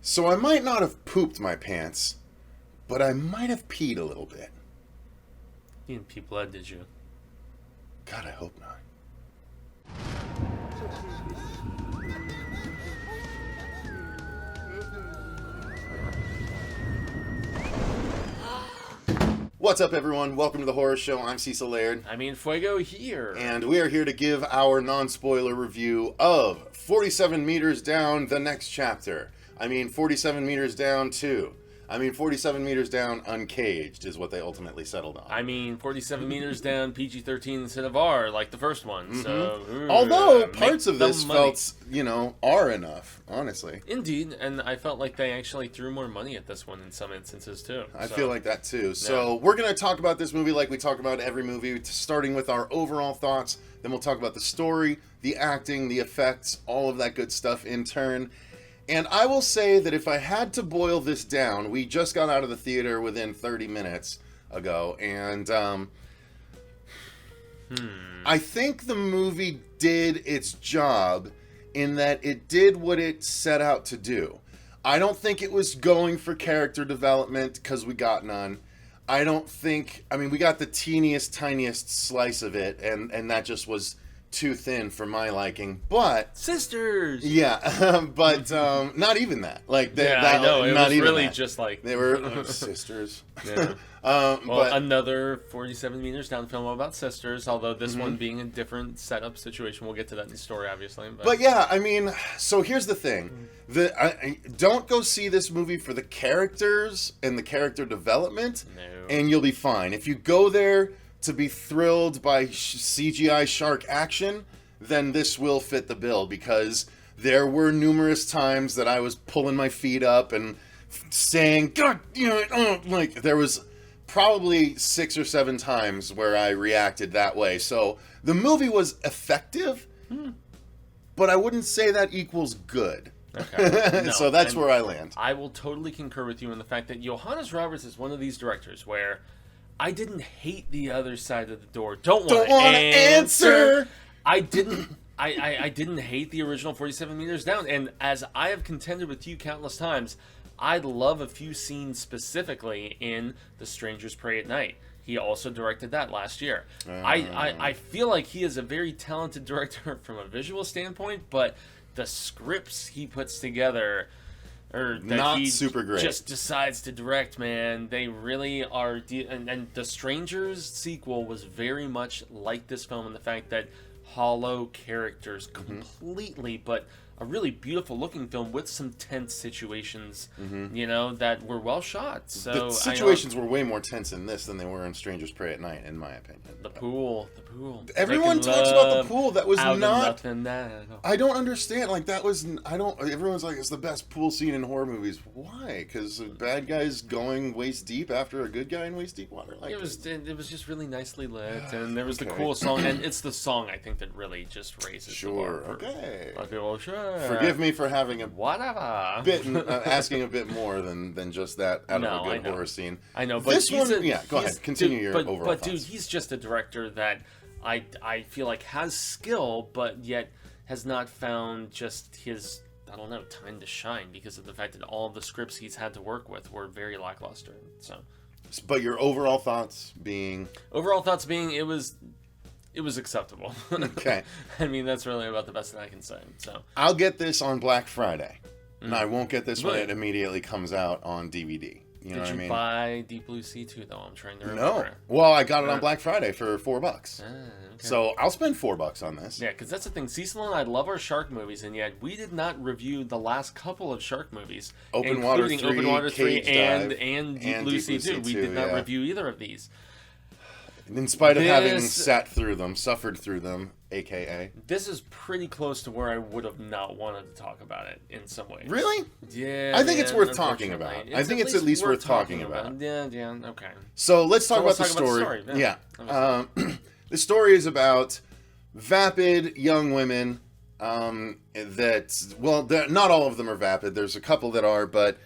So I might not have pooped my pants, but I might have peed a little bit. You didn't pee blood, did you? God, I hope not. What's up, everyone? Welcome to the Horror Show. I'm Cecil Laird. Fuego here. And we are here to give our non-spoiler review of 47 Meters Down, the next chapter. 47 Meters Down 2. 47 Meters Down, Uncaged is what they ultimately settled on. 47 meters down, PG-13 instead of R, like the first one. Mm-hmm. So, although parts of this felt, R enough, honestly. Indeed, and I felt like they actually threw more money at this one in some instances, too. I feel like that, too. So, we're going to talk about this movie like we talk about every movie, starting with our overall thoughts. Then we'll talk about the story, the acting, the effects, all of that good stuff in turn. And I will say that if I had to boil this down, we just got out of the theater within 30 minutes ago, and I think the movie did its job in that it did what it set out to do. I don't think it was going for character development, because we got none. I don't think, we got the teeniest, tiniest slice of it, and that just was too thin for my liking, but sisters. Yeah, but not even that. Like I know it not was even really that. Just like they were sisters. Yeah. But another 47 meters down film about sisters. Although this one being a different setup situation, we'll get to that in the story, obviously. But yeah, so here's the thing: don't go see this movie for the characters and the character development, and you'll be fine. If you go there to be thrilled by CGI shark action, then this will fit the bill, because there were numerous times that I was pulling my feet up and saying, God, there was probably 6 or 7 times where I reacted that way. So the movie was effective, but I wouldn't say that equals good. Okay. So that's where I land. I will totally concur with you in the fact that Johannes Roberts is one of these directors where I didn't hate the other side of the door. Don't want to answer. I didn't hate the original 47 Meters Down, and as I have contended with you countless times, I love a few scenes specifically in The Strangers Prey at Night. He also directed that last year. I feel like he is a very talented director from a visual standpoint, but the scripts he puts together, or that not he super great, just decides to direct, man. They really are. And The Strangers sequel was very much like this film in the fact that hollow characters completely, but a really beautiful looking film with some tense situations, that were well shot. So the situations were way more tense in this than they were in Strangers Prey at Night, in my opinion. The pool. Everyone talks about the pool. That was not. I don't understand. Everyone's like, it's the best pool scene in horror movies. Why? Because a bad guy's going waist deep after a good guy in waist deep water. It was just really nicely lit, and there was the cool song, and it's the song I think that really just raises the bar. Okay. Well, sure. Forgive me for having whatever asking a bit more than just that out of a good horror scene. I know, but this one, go ahead, continue your overall thoughts. Dude, he's just a director that I feel like has skill, but yet has not found just his, time to shine, because of the fact that all the scripts he's had to work with were very lackluster. So, but your overall thoughts being it was acceptable. Okay. That's really about the best that I can say. So I'll get this on Black Friday, and I won't get this when it immediately comes out on DVD. You know what I mean? Did you buy Deep Blue Sea 2, though? I'm trying to remember. No. Well, I got it on Black Friday for $4. Okay. So I'll spend $4 on this. Yeah, because that's the thing. Cecil and I love our shark movies, and yet we did not review the last couple of shark movies, including Open Water 3 and Deep Blue Sea 2. We did not review either of these. In spite of having suffered through them, a.k.a. This is pretty close to where I would have not wanted to talk about it in some ways. Really? Yeah. I think it's worth talking about. I think it's at least worth talking about. Yeah, okay. So let's talk about the story. Yeah. The story is about vapid young women not all of them are vapid. There's a couple that are, but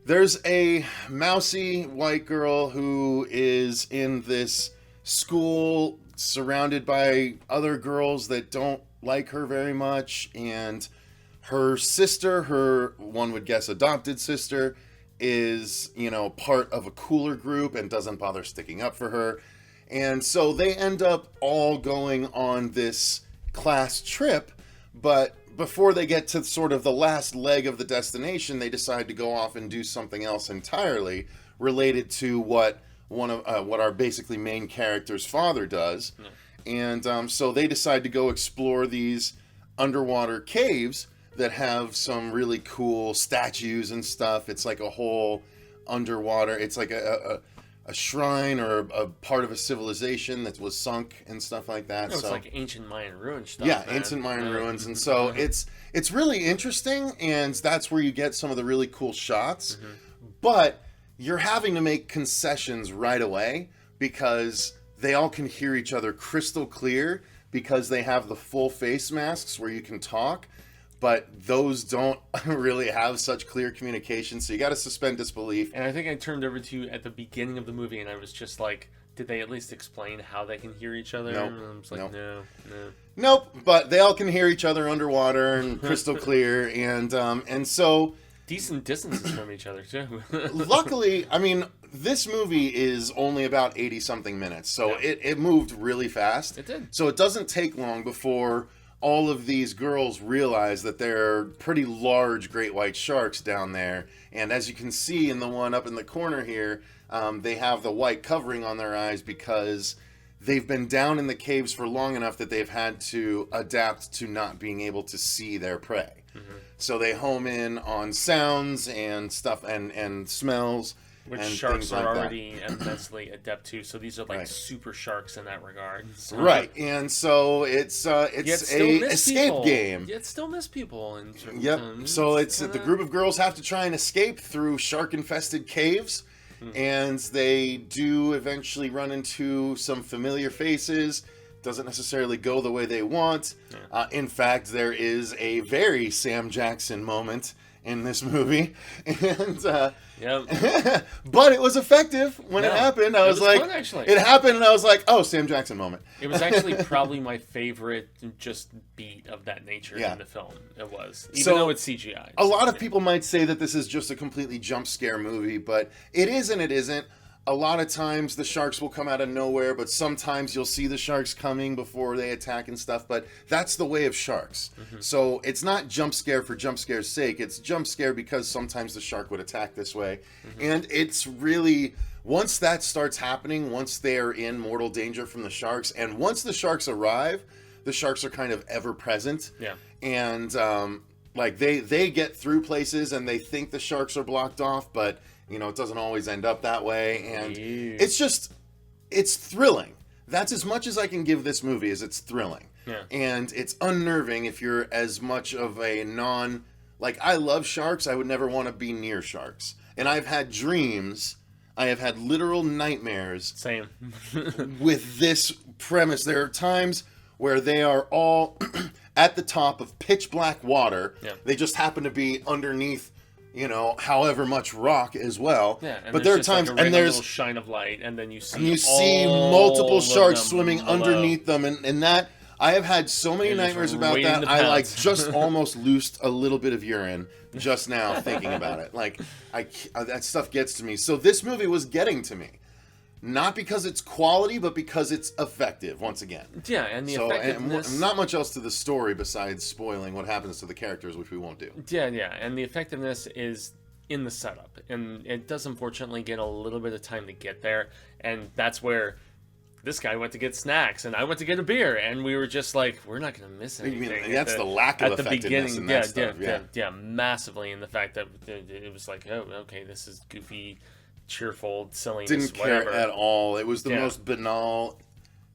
there's a mousy white girl who is in this school surrounded by other girls that don't like her very much, and her sister, her, one would guess, adopted sister, is, you know, part of a cooler group and doesn't bother sticking up for her. And so they end up all going on this class trip, but before they get to sort of the last leg of the destination, they decide to go off and do something else entirely related to what what our basically main character's father does. And so they decide to go explore these underwater caves that have some really cool statues and stuff. It's like a whole underwater, it's like a shrine or a part of a civilization that was sunk and stuff like that. No, it's so like ancient Mayan ruin stuff. Yeah, man. ancient Mayan ruins. And so it's really interesting, and that's where you get some of the really cool shots. But you're having to make concessions right away because they all can hear each other crystal clear because they have the full face masks where you can talk, but those don't really have such clear communication, so you got to suspend disbelief. And I think I turned over to you at the beginning of the movie, and I was just like, did they at least explain how they can hear each other? Nope. And I was like, no. Nope, but they all can hear each other underwater and crystal clear, and so... Decent distances from each other, too. Luckily, I mean, this movie is only about 80-something minutes, so it moved really fast. It did. So it doesn't take long before all of these girls realize that there are pretty large great white sharks down there. And as you can see in the one up in the corner here, they have the white covering on their eyes because they've been down in the caves for long enough that they've had to adapt to not being able to see their prey. So they home in on sounds and stuff and smells. Which and sharks like are already immensely adept to, so these are like super sharks in that regard. So. Right, and so it's a escape game. Yet still miss people in certain Yep. times. So it's the group of girls have to try and escape through shark-infested caves, and they do eventually run into some familiar faces. Doesn't necessarily go the way they want. In fact, there is a very Sam Jackson moment in this movie, and but it was effective when it happened. I was like, fun, actually. It happened, and I was like, oh, Sam Jackson moment. It was actually probably my favorite just beat of that nature in the film. It was, even though it's CGI. A lot of people might say that this is just a completely jump scare movie, but it is and it isn't. A lot of times the sharks will come out of nowhere, but sometimes you'll see the sharks coming before they attack and stuff, but that's the way of sharks. So it's not jump scare for jump scare's sake. It's jump scare because sometimes the shark would attack this way. And it's really, once that starts happening, once they're in mortal danger from the sharks, and once the sharks arrive, the sharks are kind of ever present. And like they get through places and they think the sharks are blocked off, but you know, it doesn't always end up that way, and it's thrilling. That's as much as I can give this movie, is it's thrilling. And it's unnerving if you're as much of a like, I love sharks, I would never want to be near sharks. And I've had dreams, I have had literal nightmares. Same. With this premise. There are times where they are all at the top of pitch black water. They just happen to be underneath, you know, however much rock as well. But there are times, like and there's a shine of light, and then you see multiple sharks swimming underneath them, and that I have had so many nightmares about that. I like just almost loosed a little bit of urine just now thinking about it. Like that stuff gets to me. So this movie was getting to me. Not because it's quality, but because it's effective, once again. Yeah, and the effectiveness... And not much else to the story besides spoiling what happens to the characters, which we won't do. Yeah, and the effectiveness is in the setup. And it does, unfortunately, get a little bit of time to get there. And that's where this guy went to get snacks, and I went to get a beer. And we were just like, we're not going to miss anything. That's the lack of effectiveness in that stuff. Yeah, massively. In the fact that it was like, oh, okay, this is goofy... cheerful silliness. Didn't care at all. It was the most banal,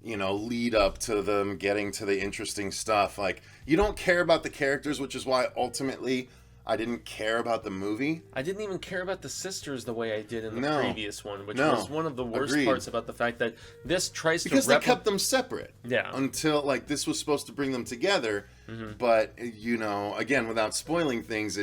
you know, lead up to them getting to the interesting stuff. Like, you don't care about the characters, which is why ultimately I didn't care about the movie. I didn't even care about the sisters the way I did in the previous one, which was one of the worst parts about the fact that this tries because they kept them separate. Yeah. Until, like, this was supposed to bring them together, but, you know, again, without spoiling things,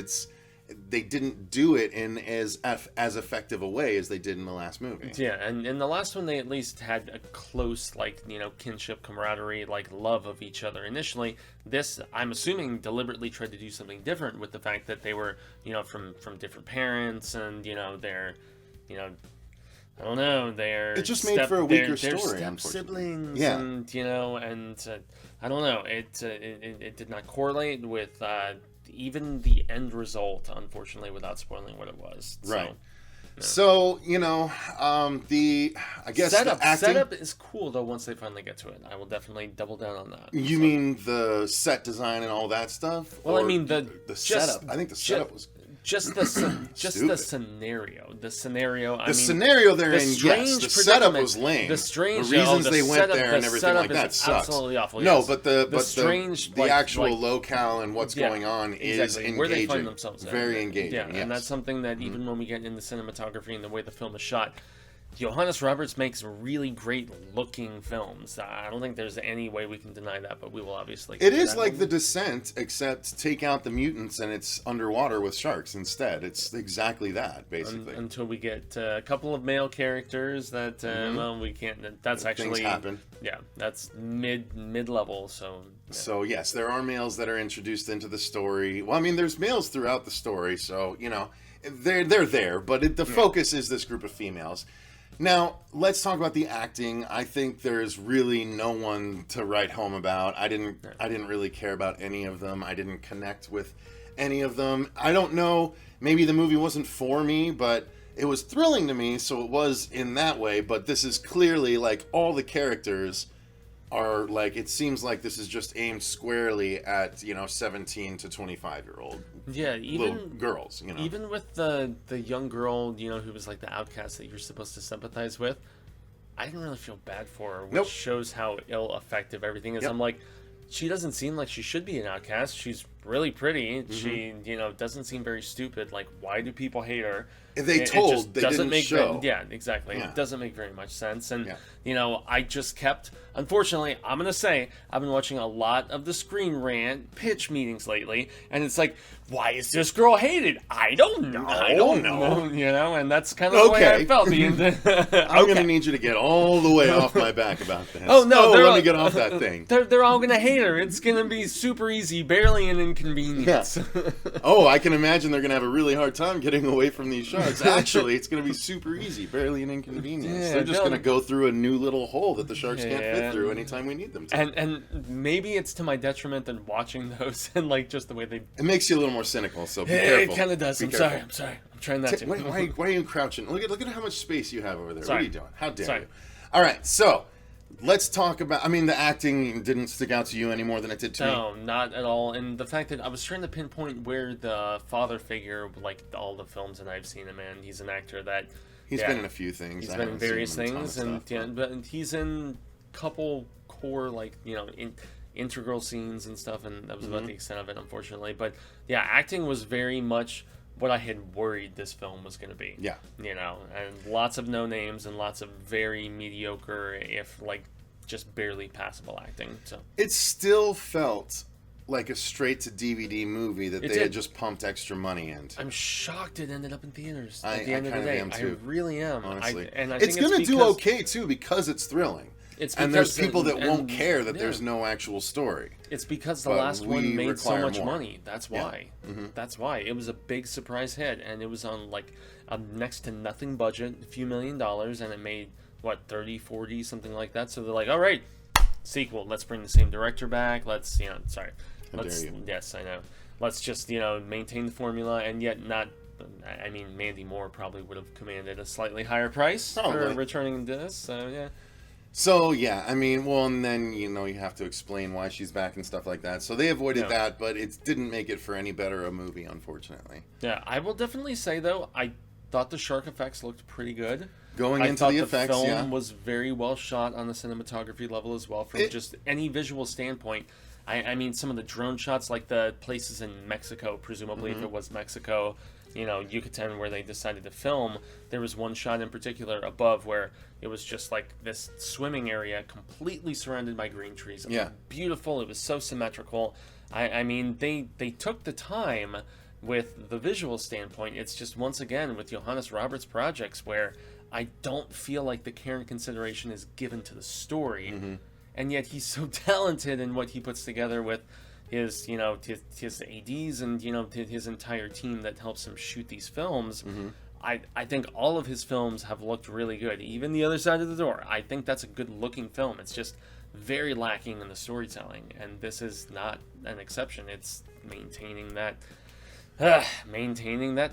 they didn't do it in as effective a way as they did in the last movie. Yeah, and in the last one, they at least had a close, like, kinship, camaraderie, like, love of each other initially. This, I'm assuming, deliberately tried to do something different with the fact that they were, from different parents, and, they're, I don't know, they're... It just made for a weaker story, step siblings, and, I don't know, it did not correlate with, even the end result, unfortunately, without spoiling what it was. Right. So, the setup is cool, though, once they finally get to it. I will definitely double down on that. You mean the set design and all that stuff? Well, I mean, the setup. I think the setup was... Just the scenario. The scenario they're in, yes. The setup was lame. The strange... The reasons they went there and everything like that sucks. Absolutely awful, no, yes. but the actual locale and what's going on is engaging. Where they find themselves very engaging, yes. And that's something that even when we get into cinematography and the way the film is shot, Johannes Roberts makes really great looking films. I don't think there's any way we can deny that, but we will obviously. It is like The Descent, except take out the mutants and it's underwater with sharks instead. It's exactly that, basically. Until we get a couple of male characters that, well, we can't. That's actually. Things happen. Yeah, that's mid level. So. Yeah. So yes, there are males that are introduced into the story. Well, I mean, there's males throughout the story, so they're there, but the focus is this group of females. Now, let's talk about the acting. I think there's really no one to write home about. I didn't really care about any of them. I didn't connect with any of them. I don't know, maybe the movie wasn't for me, but it was thrilling to me, so it was in that way. But this is clearly, like, all the characters are, like, it seems like this is just aimed squarely at, 17 to 25-year-old little girls, Even with the young girl, who was, like, the outcast that you're supposed to sympathize with, I didn't really feel bad for her, which shows how ill-effective everything is. I'm like, she doesn't seem like she should be an outcast. She's really pretty. She, doesn't seem very stupid. Like, why do people hate her? They didn't show. Yeah, exactly. Yeah. It doesn't make very much sense. And, I just kept... Unfortunately, I'm going to say, I've been watching a lot of the Screen Rant pitch meetings lately, and it's like, why is this girl hated? I don't know. And that's kind of the way I felt. I'm going to need you to get all the way off my back about this. Oh, no. Let me get off that thing. They're all going to hate her. It's going to be super easy, barely an inconvenience. Yeah. I can imagine they're going to have a really hard time getting away from these sharks. Actually, it's going to be super easy, barely an inconvenience. Yeah, they're just going to go through a new little hole that the sharks can't fit through anytime we need them to. And maybe it's to my detriment than watching those and like just the way they... It makes you a little more cynical, so be careful. It kind of does. I'm sorry. I'm trying not to. Why are you crouching? Look at how much space you have over there. Sorry. What are you doing? How dare you? All right, so... Let's talk about... I mean, the acting didn't stick out to you any more than it did to me. No, not at all. And the fact that I was trying to pinpoint where the father figure, like all the films that I've seen him in, he's an actor that... He's been in a few things. He's been in various things, but he's in a couple core, like, integral scenes and stuff, and that was about the extent of it, unfortunately. But, yeah, acting was very much... what I had worried this film was going to be. Yeah. And lots of no names and lots of very mediocre, if like just barely passable acting. So it still felt like a straight to DVD movie that they had just pumped extra money into. I'm shocked it ended up in theaters at the end of the day. I really am. Honestly. I think it's going to do okay too because it's thrilling. And there's people that won't care that there's no actual story. It's because the last one made so much money. That's why. Yeah. That's why. It was a big surprise hit, and it was on like a next to nothing budget, a few $1 million, and it made, 30, 40, something like that. So they're like, all right, sequel. Let's bring the same director back. Let's, sorry. How dare you. Yes, I know. Let's just, maintain the formula, and yet not... I mean, Mandy Moore probably would have commanded a slightly higher price for returning to this, so yeah. So, yeah, I mean, well, and then, you have to explain why she's back and stuff like that. So they avoided that, but it didn't make it for any better a movie, unfortunately. Yeah, I will definitely say, though, I thought the shark effects looked pretty good. Going into the effects, the film was very well shot on the cinematography level as well, from just any visual standpoint. I mean, some of the drone shots, like the places in Mexico, presumably if it was Mexico, Yucatan, where they decided to film, there was one shot in particular above where it was just like this swimming area completely surrounded by green trees. It was beautiful. It was so symmetrical. I mean, they took the time with the visual standpoint, it's just, once again, with Johannes Roberts projects where I don't feel like the care and consideration is given to the story, and yet he's so talented in what he puts together with his, you know, his ADs and, you know, his entire team that helps him shoot these films. I think all of his films have looked really good. Even The Other Side of the Door, I think that's a good-looking film. It's just very lacking in the storytelling, and this is not an exception. It's maintaining that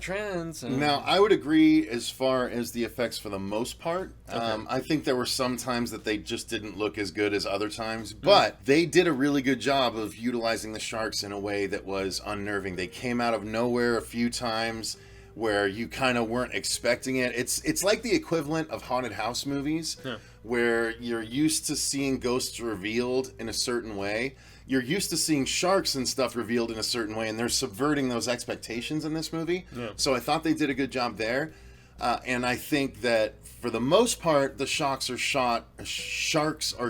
trend. So. Now, I would agree as far as the effects for the most part. Okay. I think there were some times that they just didn't look as good as other times, but they did a really good job of utilizing the sharks in a way that was unnerving. They came out of nowhere a few times where you kind of weren't expecting it. It's like the equivalent of haunted house movies, where you're used to seeing ghosts revealed in a certain way. You're used to seeing sharks and stuff revealed in a certain way, and they're subverting those expectations in this movie. So I thought they did a good job there. And I think that for the most part, the sharks are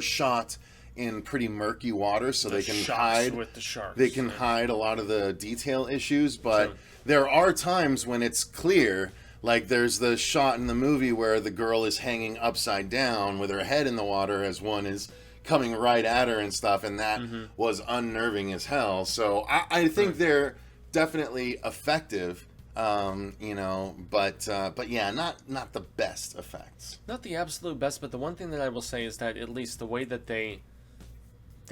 shot in pretty murky water, so they can hide with the sharks. They can hide a lot of the detail issues, but there are times when it's clear. Like there's the shot in the movie where the girl is hanging upside down with her head in the water as one is coming right at her and stuff, and that was unnerving as hell. So I think they're definitely effective, you know, but yeah, not the best effects. Not the absolute best, but the one thing that I will say is that at least the way that they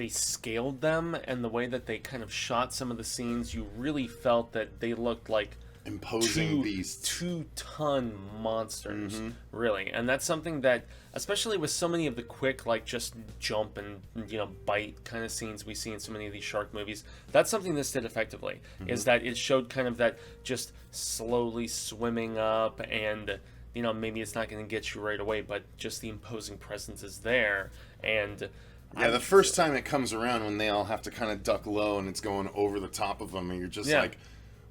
scaled them and the way that they kind of shot some of the scenes, you really felt that they looked like imposing beasts, 2-ton monsters, really. And that's something that, especially with so many of the quick, like, just jump and, you know, bite kind of scenes we see in so many of these shark movies, that's something this did effectively, is that it showed kind of that just slowly swimming up, and, you know, maybe it's not going to get you right away, but just the imposing presence is there. And yeah, the first time it comes around when they all have to kind of duck low and it's going over the top of them, and you're just like,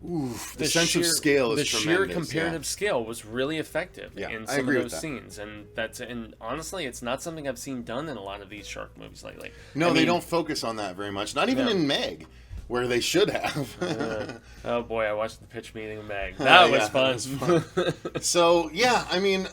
oof, the sense of scale is tremendous. The sheer comparative scale was really effective in some of those scenes, and honestly, it's not something I've seen done in a lot of these shark movies lately. No, they don't focus on that very much. Not even in Meg, where they should have. Oh boy, I watched the pitch meeting of Meg. That was fun. So yeah, I mean,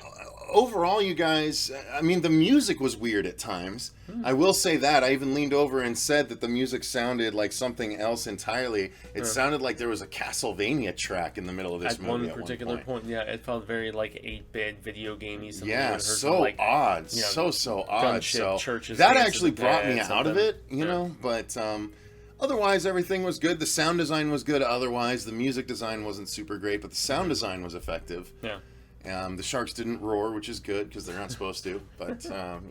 overall, you guys, I mean, the music was weird at times. I will say that. I even leaned over and said that the music sounded like something else entirely. It sounded like there was a Castlevania track in the middle of this movie. At one particular point, yeah, it felt very like 8-bit video gamey. Yeah, so like, odd. You know, so odd. So churches, that actually brought me out of it, you know, but otherwise, everything was good. The sound design was good. Otherwise, the music design wasn't super great, but the sound design was effective. Yeah. The sharks didn't roar, which is good because they're not supposed to. But,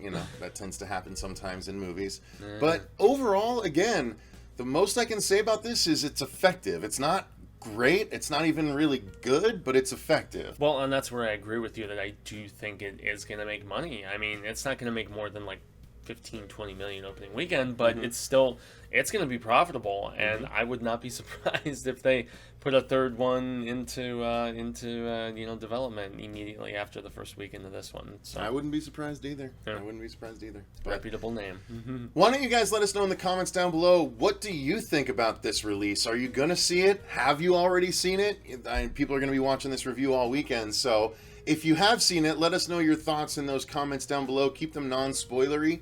you know, that tends to happen sometimes in movies. But overall, again, the most I can say about this is it's effective. It's not great. It's not even really good, but it's effective. Well, and that's where I agree with you that I do think it is going to make money. I mean, it's not going to make more than like 15-20 million opening weekend, but it's going to be profitable, and I would not be surprised if they put a third one into you know, development immediately after the first weekend of this one. So I wouldn't be surprised either. But reputable name. Why don't you guys let us know in the comments down below, what do you think about this release? Are you gonna see it? Have you already seen it? People are gonna be watching this review all weekend, so if you have seen it, let us know your thoughts in those comments down below. Keep them non-spoilery.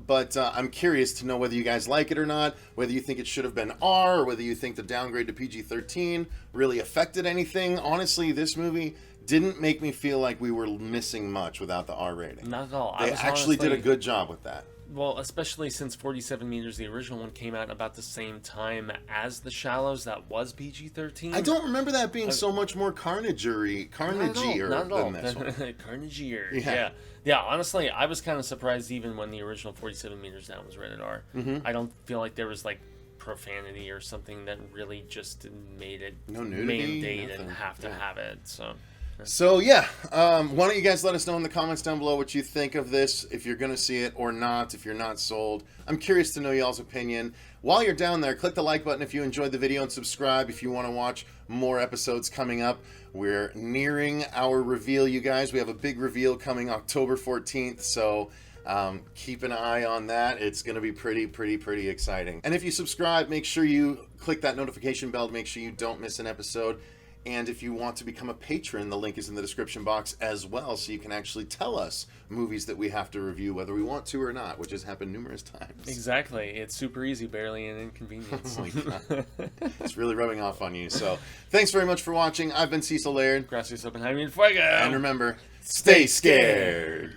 But I'm curious to know whether you guys like it or not, whether you think it should have been R, or whether you think the downgrade to PG-13 really affected anything. Honestly, this movie didn't make me feel like we were missing much without the R rating. Not at all. They actually did a good job with that. Well, especially since 47 Meters, the original one, came out about the same time as The Shallows. That was PG-13. I don't remember that being so much more carnagey than this one. Carnagey. Yeah, honestly, I was kind of surprised even when the original 47 Meters Down was rated R. I don't feel like there was like profanity or something that really just made it mandate and have to have it. So yeah, why don't you guys let us know in the comments down below what you think of this, if you're going to see it or not, if you're not sold. I'm curious to know y'all's opinion. While you're down there, click the like button if you enjoyed the video and subscribe if you want to watch more episodes coming up. We're nearing our reveal, you guys. We have a big reveal coming October 14th, so Keep an eye on that. It's going to be pretty exciting. And if you subscribe, make sure you click that notification bell to make sure you don't miss an episode. And if you want to become a patron, the link is in the description box as well, so you can actually tell us movies that we have to review, whether we want to or not, which has happened numerous times. Exactly. It's super easy, barely an inconvenience. Oh my God. It's really rubbing off on you. So, thanks very much for watching. I've been Cecil Laird. Gracias, Jaime, Fuego. And remember, stay scared.